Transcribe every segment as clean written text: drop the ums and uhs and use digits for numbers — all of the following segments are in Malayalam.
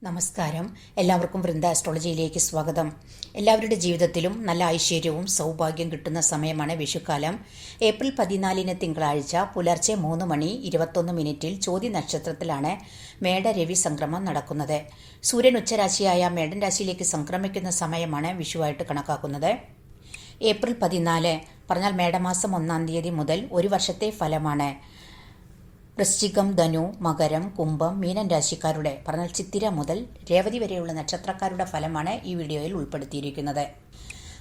നമസ്കാരം. എല്ലാവർക്കും വൃന്ദ ആസ്ട്രോളജിയിലേക്ക് സ്വാഗതം. എല്ലാവരുടെ ജീവിതത്തിലും നല്ല ഐശ്വര്യവും സൗഭാഗ്യം കിട്ടുന്ന സമയമാണ് വിഷുക്കാലം. ഏപ്രിൽ 14 തിങ്കളാഴ്ച പുലർച്ചെ 3:21 ചോതി നക്ഷത്രത്തിലാണ് മേടരവി സംക്രമം നടക്കുന്നത്. സൂര്യൻ ഉച്ചരാശിയായ മേടൻ രാശിയിലേക്ക് സംക്രമിക്കുന്ന സമയമാണ് വിഷുവായിട്ട് കണക്കാക്കുന്നത്. ഏപ്രിൽ 14 പറഞ്ഞാൽ മേടമാസം 1-ാം തീയതി മുതൽ ഒരു വർഷത്തെ ഫലമാണ്. വൃശ്ചികം, ധനു, മകരം, കുംഭം, മീനൻ രാശിക്കാരുടെ പറഞ്ഞാൽ ചിത്തിര മുതൽ രേവതി വരെയുള്ള നക്ഷത്രക്കാരുടെ ഫലമാണ് ഈ വീഡിയോയിൽ ഉൾപ്പെടുത്തിയിരിക്കുന്നത്.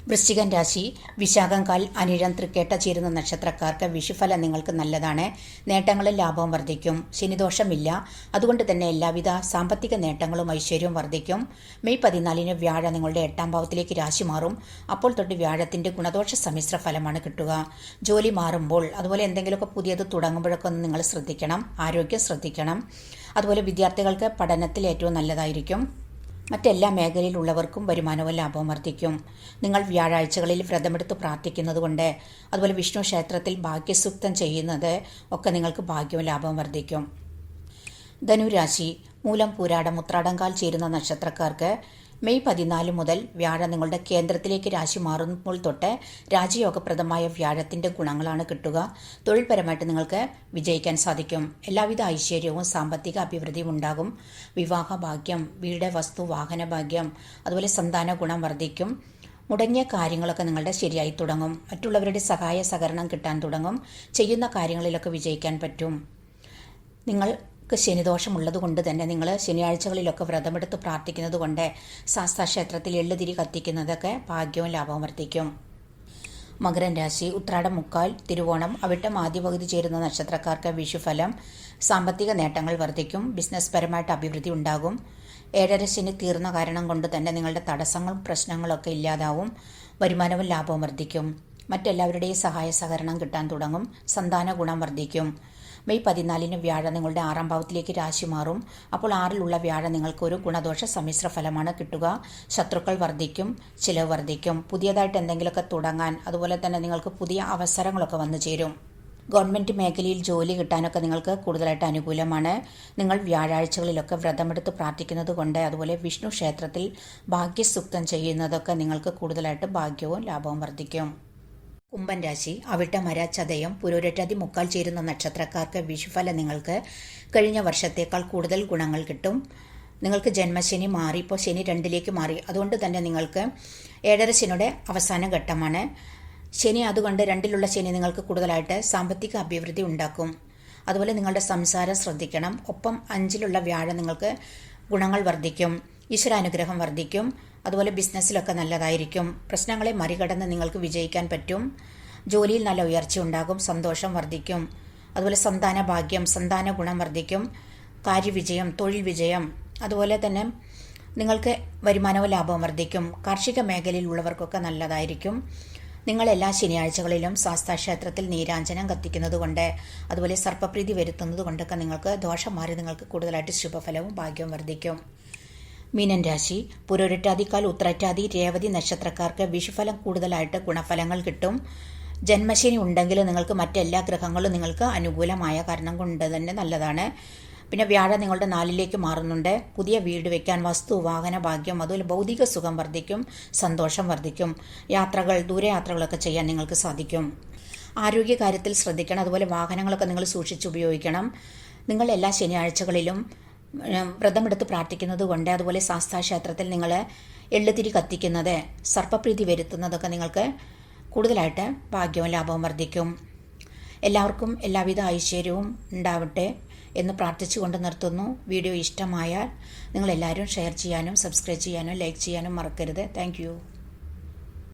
വൃശ്ചികൻ രാശി വിശാഖം, കാൽ, അനിഴം, തൃക്കേട്ട ചേരുന്ന നക്ഷത്രക്കാർക്ക് വിഷുഫലം നിങ്ങൾക്ക് നല്ലതാണ്. നേട്ടങ്ങളും ലാഭവും വർദ്ധിക്കും. ശനിദോഷമില്ല. അതുകൊണ്ട് തന്നെ എല്ലാവിധ സാമ്പത്തിക നേട്ടങ്ങളും ഐശ്വര്യവും വർദ്ധിക്കും. മെയ് 14 വ്യാഴ നിങ്ങളുടെ 8-ാം ഭാവത്തിലേക്ക് രാശി മാറും. അപ്പോൾ തൊട്ട് വ്യാഴത്തിന്റെ ഗുണദോഷ സമ്മിശ്ര ഫലമാണ് കിട്ടുക. ജോലി മാറുമ്പോൾ അതുപോലെ എന്തെങ്കിലുമൊക്കെ പുതിയത് തുടങ്ങുമ്പോഴൊക്കെ ഒന്ന് നിങ്ങൾ ശ്രദ്ധിക്കണം. ആരോഗ്യം ശ്രദ്ധിക്കണം. അതുപോലെ വിദ്യാർത്ഥികൾക്ക് പഠനത്തിൽ ഏറ്റവും നല്ലതായിരിക്കും. മറ്റെല്ലാ മേഖലയിലുള്ളവർക്കും വരുമാനവും ലാഭവും വർദ്ധിക്കും. നിങ്ങൾ വ്യാഴാഴ്ചകളിൽ വ്രതമെടുത്ത് പ്രാർത്ഥിക്കുന്നതുകൊണ്ട് അതുപോലെ വിഷ്ണു ക്ഷേത്രത്തിൽ ഭാഗ്യസൂക്തം ചെയ്യുന്നത് ഒക്കെ നിങ്ങൾക്ക് ഭാഗ്യവും ലാഭവും വർദ്ധിക്കും. ധനുരാശി മൂലം, പൂരാടം, ഉത്രാടംകാൽ ചേരുന്ന നക്ഷത്രക്കാർക്ക് മെയ് 14 മുതൽ വ്യാഴം നിങ്ങളുടെ കേന്ദ്രത്തിലേക്ക് രാശി മാറുമ്പോൾ തൊട്ട് രാജയോഗപ്രദമായ വ്യാഴത്തിന്റെ ഗുണങ്ങളാണ് കിട്ടുക. തൊഴിൽപരമായിട്ട് നിങ്ങൾക്ക് വിജയിക്കാൻ സാധിക്കും. എല്ലാവിധ ഐശ്വര്യവും സാമ്പത്തിക അഭിവൃദ്ധിയും ഉണ്ടാകും. വിവാഹ ഭാഗ്യം, വീട്, വസ്തു, വാഹന ഭാഗ്യം, അതുപോലെ സന്താന ഗുണം വർദ്ധിക്കും. മുടങ്ങിയ കാര്യങ്ങളൊക്കെ നിങ്ങളുടെ ശരിയായി തുടങ്ങും. മറ്റുള്ളവരുടെ സഹായ സഹകരണം കിട്ടാൻ തുടങ്ങും. ചെയ്യുന്ന കാര്യങ്ങളിലൊക്കെ വിജയിക്കാൻ പറ്റും. ശനിദോഷമുള്ളത് കൊണ്ട് തന്നെ നിങ്ങൾ ശനിയാഴ്ചകളിലൊക്കെ വ്രതമെടുത്ത് പ്രാർത്ഥിക്കുന്നത് കൊണ്ട് ശാസ്താക്ഷേത്രത്തിൽ എള്ളുതിരി കത്തിക്കുന്നതൊക്കെ ഭാഗ്യവും ലാഭവും വർദ്ധിക്കും. മകരൻ രാശി ഉത്രാടം, മുക്കാൽ, തിരുവോണം, അവിട്ടം ആദ്യ പകുതി ചേരുന്ന നക്ഷത്രക്കാർക്ക് വിഷുഫലം സാമ്പത്തിക നേട്ടങ്ങൾ വർദ്ധിക്കും. ബിസിനസ് പരമായിട്ട് അഭിവൃദ്ധി ഉണ്ടാകും. 7.5 ശനി തീർന്ന കാരണം കൊണ്ട് തന്നെ നിങ്ങളുടെ തടസ്സങ്ങളും പ്രശ്നങ്ങളൊക്കെ ഇല്ലാതാവും. വരുമാനവും ലാഭവും വർദ്ധിക്കും. മറ്റെല്ലാവരുടെയും സഹായ സഹകരണം കിട്ടാൻ തുടങ്ങും. സന്താന ഗുണം വർദ്ധിക്കും. മെയ് 14 വ്യാഴം നിങ്ങളുടെ 6-ാം ഭാവത്തിലേക്ക് രാശി മാറും. അപ്പോൾ 6-ലുള്ള വ്യാഴം നിങ്ങൾക്കൊരു ഗുണദോഷ സമ്മിശ്ര ഫലമാണ് കിട്ടുക. ശത്രുക്കൾ വർദ്ധിക്കും. ചിലവ് വർദ്ധിക്കും. പുതിയതായിട്ട് എന്തെങ്കിലുമൊക്കെ തുടങ്ങാൻ അതുപോലെ തന്നെ നിങ്ങൾക്ക് പുതിയ അവസരങ്ങളൊക്കെ വന്നു ചേരും. ഗവൺമെൻറ് മേഖലയിൽ ജോലി കിട്ടാനൊക്കെ നിങ്ങൾക്ക് കൂടുതലായിട്ട് അനുകൂലമാണ്. നിങ്ങൾ വ്യാഴാഴ്ചകളിലൊക്കെ വ്രതമെടുത്ത് പ്രാർത്ഥിക്കുന്നത് കൊണ്ട് അതുപോലെ വിഷ്ണു ക്ഷേത്രത്തിൽ ഭാഗ്യസൂക്തം ചെയ്യുന്നതൊക്കെ നിങ്ങൾക്ക് കൂടുതലായിട്ട് ഭാഗ്യവും ലാഭവും വർദ്ധിക്കും. കുംഭൻ രാശി അവിട്ട, മര, ചതയം, പുരോരട്ടാതി, മുക്കാൽ ചേരുന്ന നക്ഷത്രക്കാർക്ക് വിഷുഫലം നിങ്ങൾക്ക് കഴിഞ്ഞ വർഷത്തേക്കാൾ കൂടുതൽ ഗുണങ്ങൾ കിട്ടും. നിങ്ങൾക്ക് ജന്മശനി മാറി, ഇപ്പോൾ ശനി 2ലേക്ക് മാറി. അതുകൊണ്ട് തന്നെ നിങ്ങൾക്ക് 7.5 ശനിയുടെ അവസാന ഘട്ടമാണ് ശനി. അതുകൊണ്ട് 2ലുള്ള ശനി നിങ്ങൾക്ക് കൂടുതലായിട്ട് സാമ്പത്തിക അഭിവൃദ്ധി ഉണ്ടാക്കും. അതുപോലെ നിങ്ങളുടെ സംസാരം ശ്രദ്ധിക്കണം. ഒപ്പം 5ലുള്ള വ്യാഴം നിങ്ങൾക്ക് ഗുണങ്ങൾ വർദ്ധിക്കും. ഈശ്വരാനുഗ്രഹം വർദ്ധിക്കും. അതുപോലെ ബിസിനസ്സിലൊക്കെ നല്ലതായിരിക്കും. പ്രശ്നങ്ങളെ മറികടന്ന് നിങ്ങൾക്ക് വിജയിക്കാൻ പറ്റും. ജോലിയിൽ നല്ല ഉയർച്ച ഉണ്ടാകും. സന്തോഷം വർദ്ധിക്കും. അതുപോലെ സന്താന ഭാഗ്യം, സന്താന ഗുണം വർദ്ധിക്കും. കാര്യവിജയം, തൊഴിൽ വിജയം, അതുപോലെ തന്നെ നിങ്ങൾക്ക് വരുമാനവും ലാഭവും വർദ്ധിക്കും. കാർഷിക മേഖലയിലുള്ളവർക്കൊക്കെ നല്ലതായിരിക്കും. നിങ്ങൾ എല്ലാ ശനിയാഴ്ചകളിലും ശാസ്താക്ഷേത്രത്തിൽ നീരാഞ്ജനം കത്തിക്കുന്നത് കൊണ്ട് അതുപോലെ സർപ്പപ്രീതി വരുത്തുന്നത് കൊണ്ടൊക്കെ നിങ്ങൾക്ക് ദോഷം മാറി നിങ്ങൾക്ക് കൂടുതലായിട്ട് ശുഭഫലവും ഭാഗ്യവും വർദ്ധിക്കും. മീനൻ രാശി പുരോരട്ടാതിക്കാൽ, ഉത്രട്ടാതി, രേവതി നക്ഷത്രക്കാർക്ക് വിഷുഫലം കൂടുതലായിട്ട് ഗുണഫലങ്ങൾ കിട്ടും. ജന്മശനി ഉണ്ടെങ്കിൽ നിങ്ങൾക്ക് മറ്റെല്ലാ ഗ്രഹങ്ങളും നിങ്ങൾക്ക് അനുകൂലമായ കാരണം കൊണ്ട് തന്നെ നല്ലതാണ്. പിന്നെ വ്യാഴം നിങ്ങളുടെ 4ലേക്ക് മാറുന്നുണ്ട്. പുതിയ വീട് വെക്കാൻ, വസ്തു, വാഹന ഭാഗ്യം, അതുപോലെ ഭൗതിക സുഖം വർദ്ധിക്കും. സന്തോഷം വർദ്ധിക്കും. യാത്രകൾ, ദൂരയാത്രകളൊക്കെ ചെയ്യാൻ നിങ്ങൾക്ക് സാധിക്കും. ആരോഗ്യകാര്യത്തിൽ ശ്രദ്ധിക്കണം. അതുപോലെ വാഹനങ്ങളൊക്കെ നിങ്ങൾ സൂക്ഷിച്ച് ഉപയോഗിക്കണം. നിങ്ങൾ എല്ലാ ശനിയാഴ്ചകളിലും വ്രതമെടുത്ത് പ്രാർത്ഥിക്കുന്നത് കൊണ്ട് അതുപോലെ ശാസ്താക്ഷേത്രത്തിൽ നിങ്ങൾ എള്ളുതിരി കത്തിക്കുന്നത്, സർപ്പപ്രീതി വരുത്തുന്നതൊക്കെ നിങ്ങൾക്ക് കൂടുതലായിട്ട് ഭാഗ്യവും ലാഭവും വർദ്ധിക്കും. എല്ലാവർക്കും എല്ലാവിധ ഐശ്വര്യവും ഉണ്ടാവട്ടെ എന്ന് പ്രാർത്ഥിച്ചുകൊണ്ട് നിർത്തുന്നു. വീഡിയോ ഇഷ്ടമായാൽ നിങ്ങളെല്ലാവരും ഷെയർ ചെയ്യാനും സബ്സ്ക്രൈബ് ചെയ്യാനും ലൈക്ക് ചെയ്യാനും മറക്കരുത്. താങ്ക്